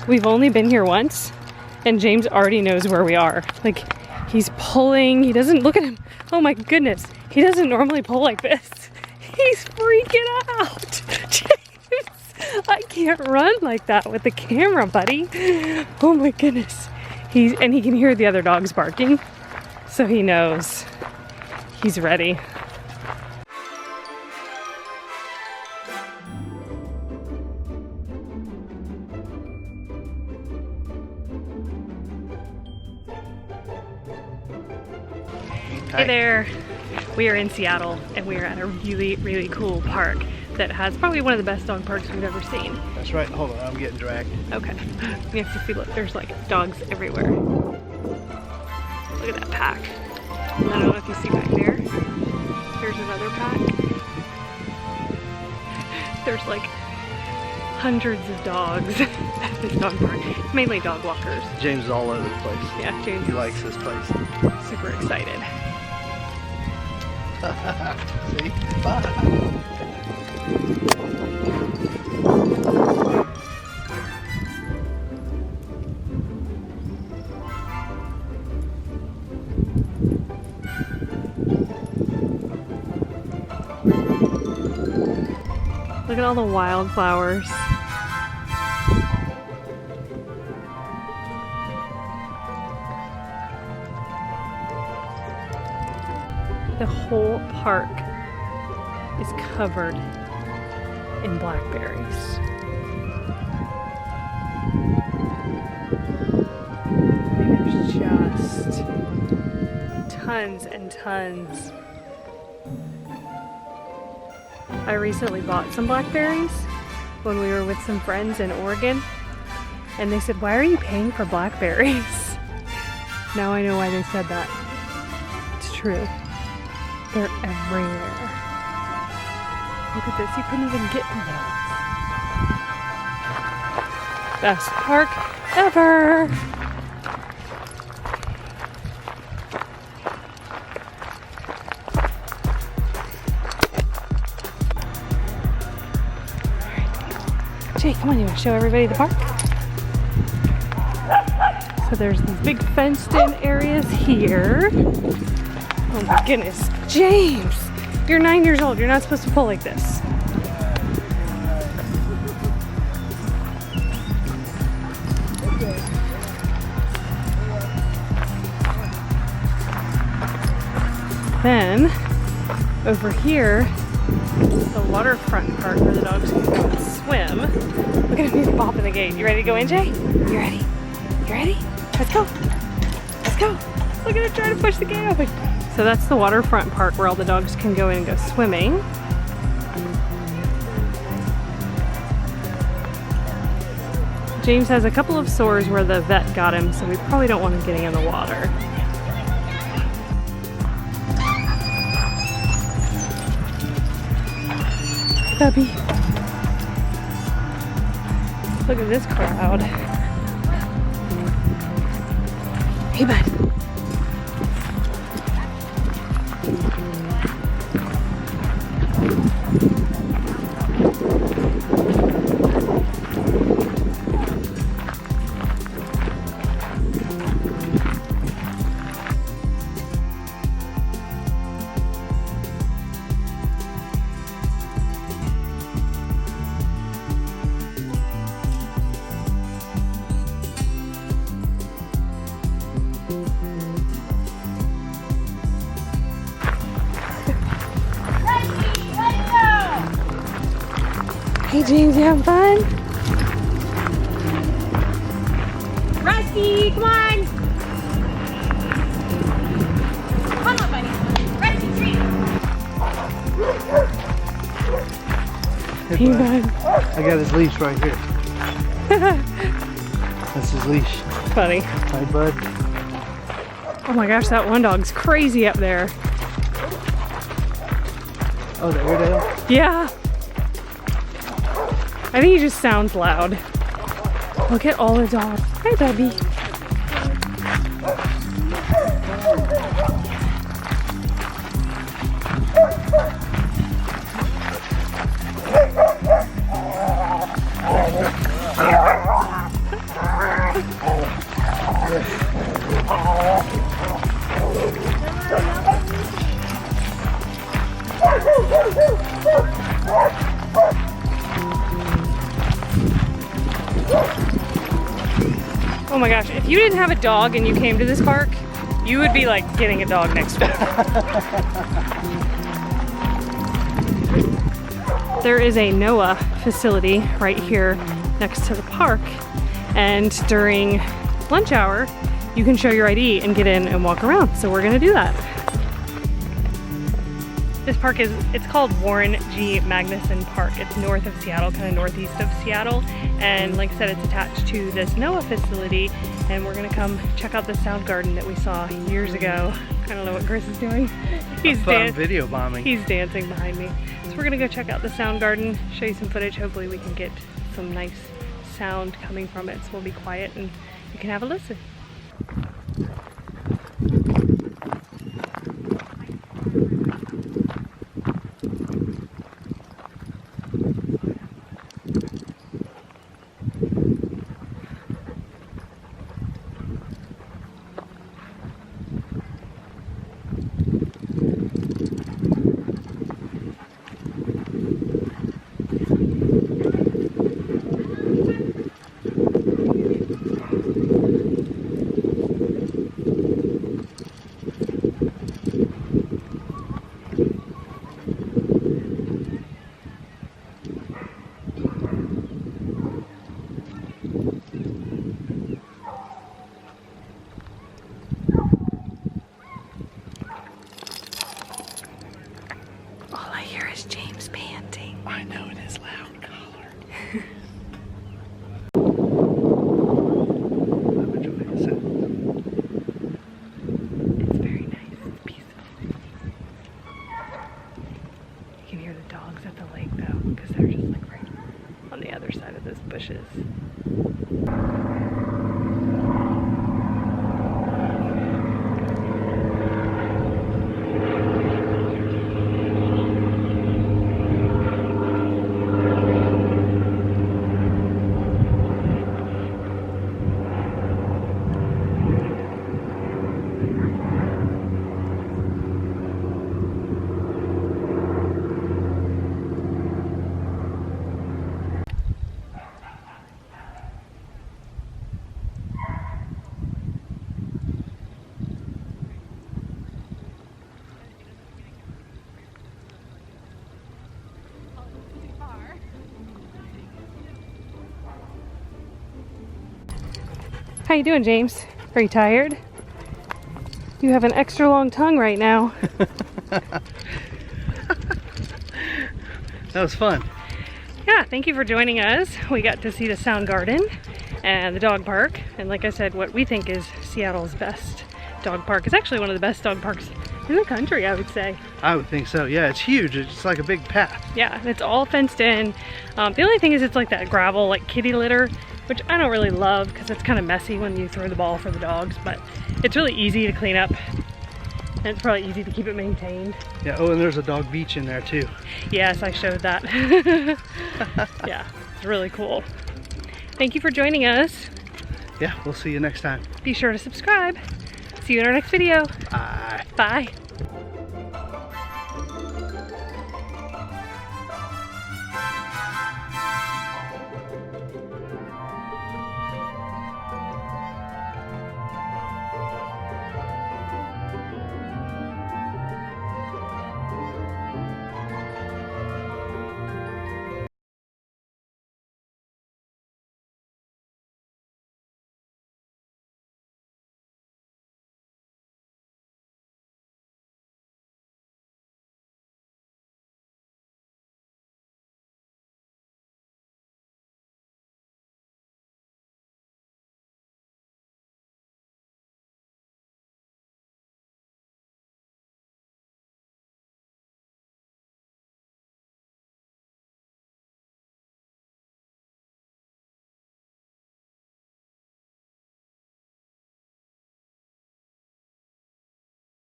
We've only been here once, and James already knows where we are. Like, he's pulling. He doesn't, look at him. Oh my goodness. He doesn't normally pull like this. He's freaking out. James, I can't run like that with the camera, buddy. Oh my goodness. And he can hear the other dogs barking, so he knows he's ready. Hey there, we are in Seattle and we are at a really, really cool park that has probably one of the best dog parks we've ever seen. That's right, hold on, I'm getting dragged. Okay, you have to see, look, there's like dogs everywhere. Look at that pack. I don't know if you see back there. There's another pack. There's like hundreds of dogs at this dog park. It's mainly dog walkers. James is all over the place. Yeah, James. He likes this place. Super excited. See? Bye. Look at all the wildflowers. The whole park is covered in blackberries. There's just tons and tons. I recently bought some blackberries when we were with some friends in Oregon, and they said, "Why are you paying for blackberries?" Now I know why they said that. It's true. They're everywhere. Look at this, you couldn't even get to those. Best park ever! Jay, come on, you want to show everybody the park? So there's these big fenced-in areas here. Oh my goodness. James, you're 9 years old. You're not supposed to pull like this. Then, over here, the waterfront part where the dogs can go and swim. Look at him, he's bopping the gate. You ready to go in, Jay? You ready? You ready? Let's go. Let's go. Look at him trying to push the gate open. So that's the waterfront park where all the dogs can go in and go swimming. James has a couple of sores where the vet got him, so we probably don't want him getting in the water. Bubby. Look at this crowd. Hey, bud. Hey James, you having fun? Rusty, come on! Come on, buddy. Rusty, treat. Hey bud. I got his leash right here. That's his leash. Funny. Hi, bud. Oh my gosh, that one dog's crazy up there. Oh, the Airedale? Yeah. I think he just sounds loud. Look at all the dogs. Hi, Bubby. Oh my gosh, if you didn't have a dog and you came to this park, you would be like getting a dog next week. There is a NOAA facility right here next to the park, and during lunch hour, you can show your ID and get in and walk around. So we're gonna do that. This park it's called Warren G. Magnuson Park. It's north of Seattle, kind of northeast of Seattle. And like I said, it's attached to this NOAA facility. And we're gonna come check out the sound garden that we saw years ago. I don't know what Chris is doing. He's video bombing. He's dancing behind me. So we're gonna go check out the sound garden, show you some footage. Hopefully we can get some nice sound coming from it. So we'll be quiet and you can have a listen. James panting. I know it is loud collar. I'm enjoying the sound. It's very nice. It's peaceful. You can hear the dogs at the lake though, because they're just like right on the other side of those bushes. How you doing, James? Are you tired? You have an extra long tongue right now. That was fun. Yeah, thank you for joining us. We got to see the Sound Garden and the dog park. And like I said, what we think is Seattle's best dog park. It's actually one of the best dog parks in the country, I would say. I would think so. Yeah, it's huge. It's like a big path. Yeah, and it's all fenced in. The only thing is it's like that gravel, like kitty litter, which I don't really love because it's kind of messy when you throw the ball for the dogs, but it's really easy to clean up and it's probably easy to keep it maintained. Yeah, oh, and there's a dog beach in there too. Yes, I showed that. Yeah, it's really cool. Thank you for joining us. Yeah, we'll see you next time. Be sure to subscribe. See you in our next video. Bye. Bye.